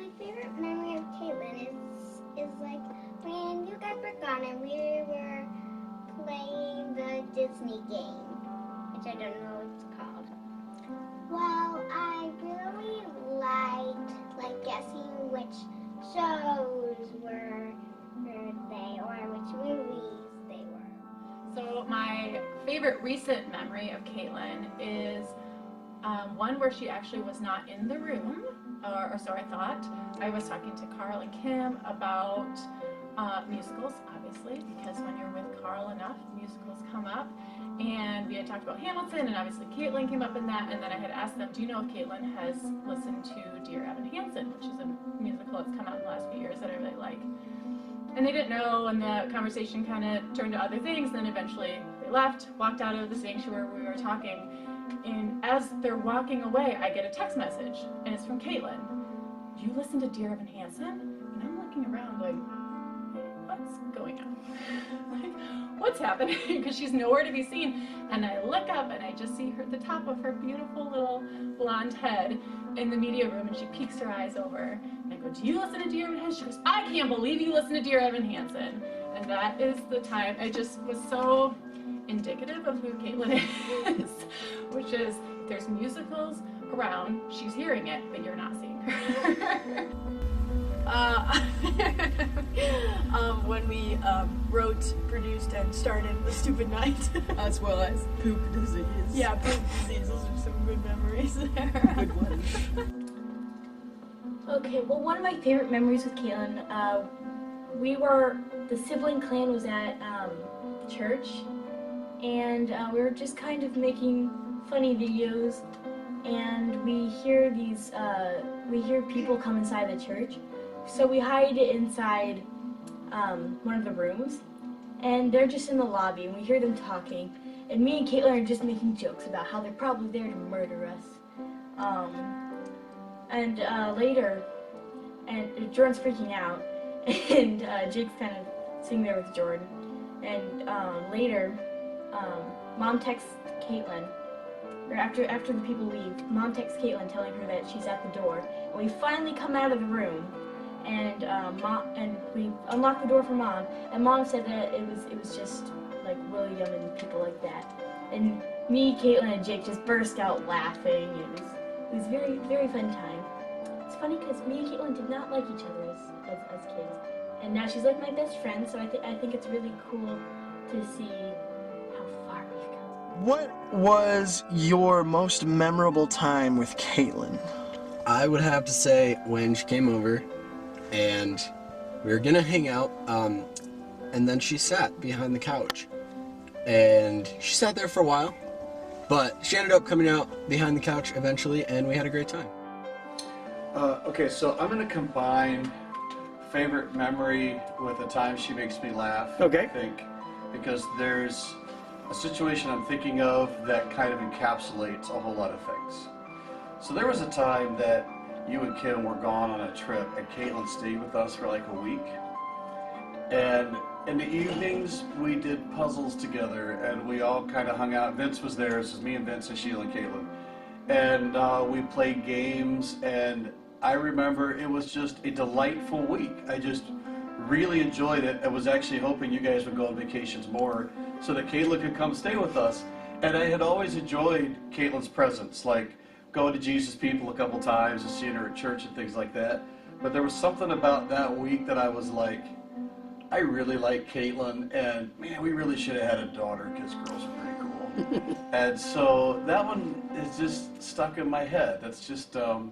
my favorite memory of Kaitlyn is like when you guys were gone and we were playing the Disney game, which I don't know what it's called. Well, I really liked guessing which shows were they or which movies they were. So my favorite recent memory of Kaitlyn is one where she actually was not in the room, or so I thought. I was talking to Carl and Kim about musicals, obviously, because when you're with Carl enough, musicals come up. And we had talked about Hamilton, and obviously Kaitlyn came up in that, and then I had asked them, do you know if Kaitlyn has listened to Dear Evan Hansen, which is a musical that's come out in the last few years that I really like. And they didn't know, and the conversation kind of turned to other things, and then eventually they left, walked out of the sanctuary where we were talking, and as they're walking away, I get a text message, and it's from Kaitlyn. Do you listen to Dear Evan Hansen? And I'm looking around like, what's going on? Like, what's happening? Because she's nowhere to be seen. And I look up and I just see her, the top of her beautiful little blonde head in the media room, and she peeks her eyes over. And I go, do you listen to Dear Evan Hansen? She goes, I can't believe you listen to Dear Evan Hansen. And that is the time. It just was so indicative of who Kaitlyn is, which is there's musicals around, she's hearing it, but you're not seeing her. When we wrote, produced, and started The Stupid Night. As well as Poop Disease. Yeah, Poop Disease. Those are some good memories there. Good one. Okay, well, one of my favorite memories with Kaitlyn, the sibling clan was at church, and we were just kind of making funny videos, and we hear people come inside the church. So we hide inside one of the rooms, and they're just in the lobby, and we hear them talking, and me and Kaitlyn are just making jokes about how they're probably there to murder us. Later, Jordan's freaking out, and Jake's kind of sitting there with Jordan, and later, Mom texts Kaitlyn, or after the people leave, Mom texts Kaitlyn telling her that she's at the door, and we finally come out of the room. And we unlocked the door for Mom, and Mom said that it was just like William and people like that. And me, Kaitlyn, and Jake just burst out laughing. It was very, very fun time. It's funny because me and Kaitlyn did not like each other as kids, and now she's like my best friend. So I think it's really cool to see how far we've come. What was your most memorable time with Kaitlyn? I would have to say when she came over and we were gonna hang out, and then she sat behind the couch. And she sat there for a while, but she ended up coming out behind the couch eventually, and we had a great time. Okay, so I'm gonna combine favorite memory with the time she makes me laugh. Okay. I think, because there's a situation I'm thinking of that kind of encapsulates a whole lot of things. So there was a time that you and Kim were gone on a trip, and Kaitlyn stayed with us for like a week. And in the evenings, we did puzzles together, and we all kind of hung out. Vince was there. This was me and Vince and Sheila and Kaitlyn. And we played games, and I remember it was just a delightful week. I just really enjoyed it. I was actually hoping you guys would go on vacations more so that Kaitlyn could come stay with us. And I had always enjoyed Kaitlyn's presence, like going to Jesus People a couple times and seeing her at church and things like that. But there was something about that week that I was like, I really like Kaitlyn, and man, we really should have had a daughter because girls are pretty cool. And so that one is just stuck in my head. That's just a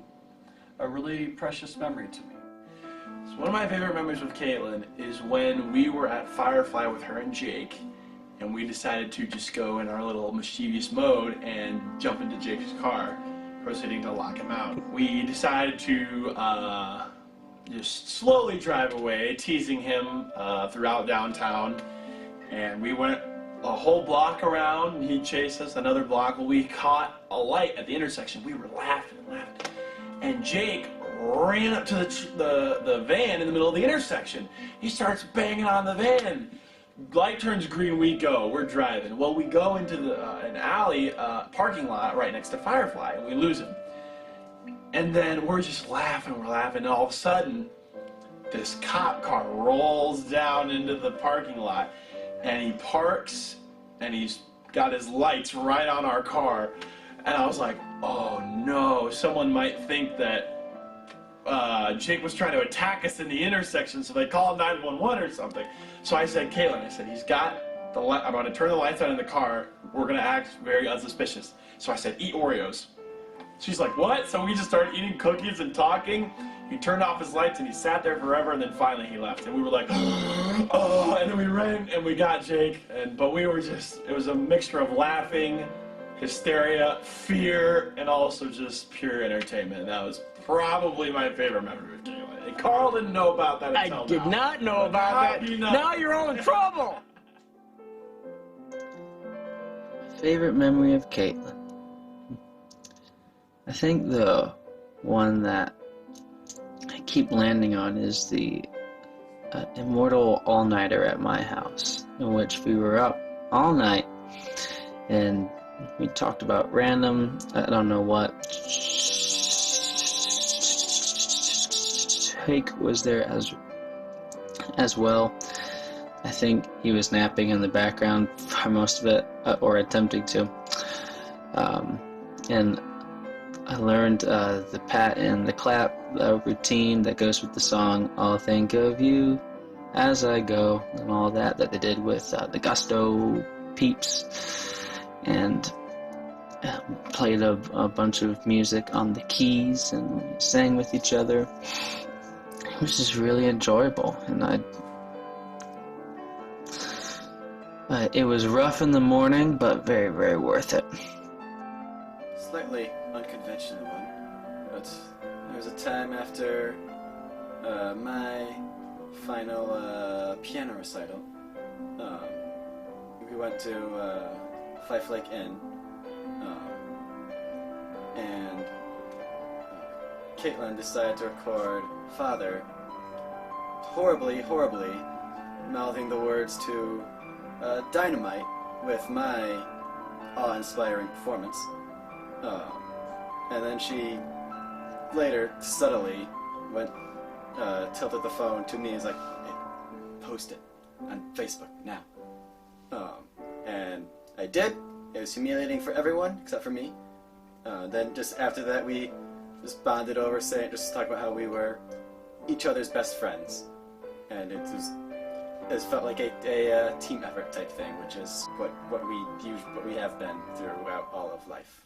really precious memory to me. So one of my favorite memories with Kaitlyn is when we were at Firefly with her and Jake, and we decided to just go in our little mischievous mode and jump into Jake's car, proceeding to lock him out. We decided to just slowly drive away, teasing him throughout downtown, and we went a whole block around, and he chased us another block. We caught a light at the intersection. We were laughing and laughing, and Jake ran up to the van in the middle of the intersection. He starts banging on the van. Light turns green, we go. We're driving. Well, we go into an alley parking lot right next to Firefly, and we lose him. And then we're just laughing, and all of a sudden, this cop car rolls down into the parking lot, and he parks, and he's got his lights right on our car. And I was like, oh no, someone might think that Jake was trying to attack us in the intersection, so they called 911 or something. So I said, Kaitlyn, I said, he's got the light, I'm going to turn the lights on in the car, we're going to act very unsuspicious. So I said, eat Oreos. She's like, what? So we just started eating cookies and talking. He turned off his lights and he sat there forever, and then finally he left. And we were like, oh, and then we ran and we got Jake. But we were just, it was a mixture of laughing, hysteria, fear, and also just pure entertainment. That was probably my favorite memory of Kaitlyn. And Carl didn't know about that until now. I did not know about that. Now you're all in trouble. Favorite memory of Kaitlyn. I think the one that I keep landing on is the immortal all-nighter at my house, in which we were up all night and we talked about random, I don't know what. Jake was there as well. I think he was napping in the background for most of it, or attempting to. And I learned the pat and the clap routine that goes with the song I'll Think of You As I Go, and all that they did with the Gusto peeps, and played a bunch of music on the keys and sang with each other. It was just really enjoyable, and it was rough in the morning, but very, very worth it. Slightly unconventional one, but there was a time after my final piano recital. We went to Fife Lake Inn, and Kaitlyn decided to record Father horribly mouthing the words to Dynamite with my awe-inspiring performance. And then she later subtly tilted the phone to me and was like, hey, post it on Facebook now. And I did. It was humiliating for everyone except for me. Then just after that we just bonded over just talk about how we were each other's best friends. And it felt like a team effort type thing, which is what we have been throughout all of life.